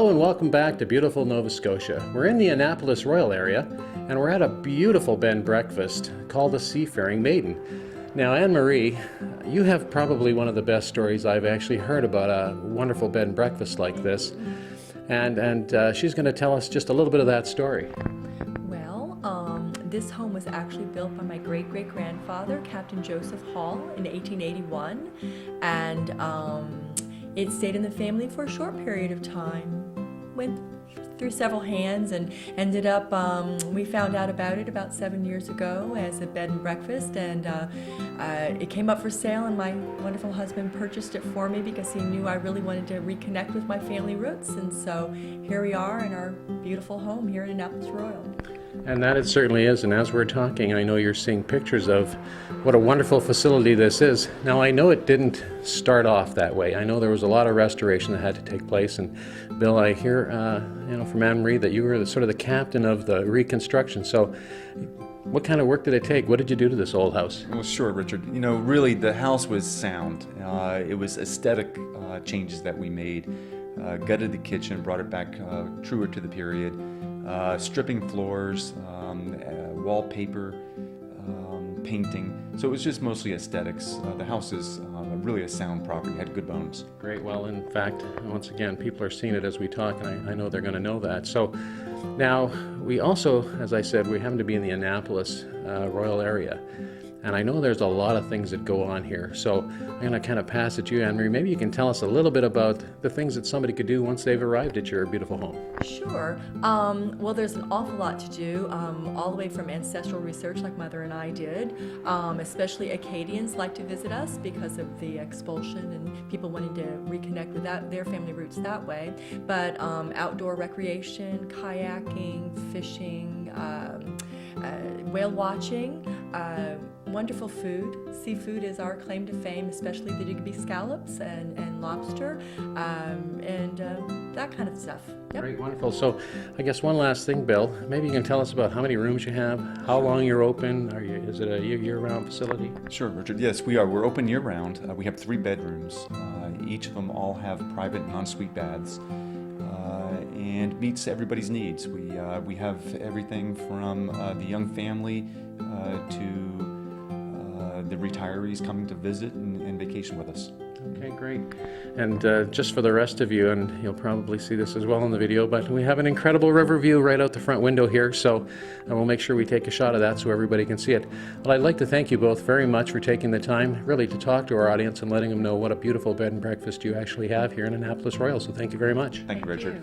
Hello and welcome back to beautiful Nova Scotia. We're in the Annapolis Royal area and we're at a beautiful bed and breakfast called the Seafaring Maiden. Now Anne-Marie, you have probably one of the best stories I've actually heard about a wonderful bed and breakfast like this, and she's going to tell us just a little bit of that story. This home was actually built by my great-great-grandfather, Captain Joseph Hall, in 1881, and it stayed in the family for a short period of time. Went through several hands and ended up, we found out about it about 7 years ago as a bed and breakfast, and it came up for sale, and my wonderful husband purchased it for me because he knew I really wanted to reconnect with my family roots, and so here we are in our beautiful home here in Annapolis Royal. And that it certainly is, and as we're talking, I know you're seeing pictures of what a wonderful facility this is. Now, I know it didn't start off that way. I know there was a lot of restoration that had to take place, and Bill, I hear from Anne-Marie that you were sort of the captain of the reconstruction. So what kind of work did it take? What did you do to this old house? Well, sure, Richard. You know, really, the house was sound. It was aesthetic changes that we made. Gutted the kitchen, brought it back truer to the period. Stripping floors, wallpaper, painting. So it was just mostly aesthetics. The house is really a sound property, had good bones. Great. Well, in fact, once again, people are seeing it as we talk, and I know they're going to know that. So now, we also, as I said, we happen to be in the Annapolis Royal area. And I know there's a lot of things that go on here. So I'm going to kind of pass it to you, Anne-Marie. Maybe you can tell us a little bit about the things that somebody could do once they've arrived at your beautiful home. Sure. Well, there's an awful lot to do, all the way from ancestral research like Mother and I did. Especially Acadians like to visit us because of the expulsion and people wanting to reconnect with their family roots that way. But outdoor recreation, kayaking, fishing, whale watching, wonderful food. Seafood is our claim to fame, especially the Digby scallops and lobster, and that kind of stuff. Yep. Great, wonderful. So I guess one last thing, Bill, maybe you can tell us about how many rooms you have, how long you're open, is it a year-round facility? Sure, Richard. Yes, we are. We're open year-round. We have 3 bedrooms. Each of them all have private and ensuite baths. And meets everybody's needs. We have everything from the young family to the retirees coming to visit and vacation with us. Okay, great. And just for the rest of you, and you'll probably see this as well in the video, but we have an incredible river view right out the front window here, so we'll make sure we take a shot of that so everybody can see it. Well, I'd like to thank you both very much for taking the time really to talk to our audience and letting them know what a beautiful bed and breakfast you actually have here in Annapolis Royal, so thank you very much. Thank you, Richard.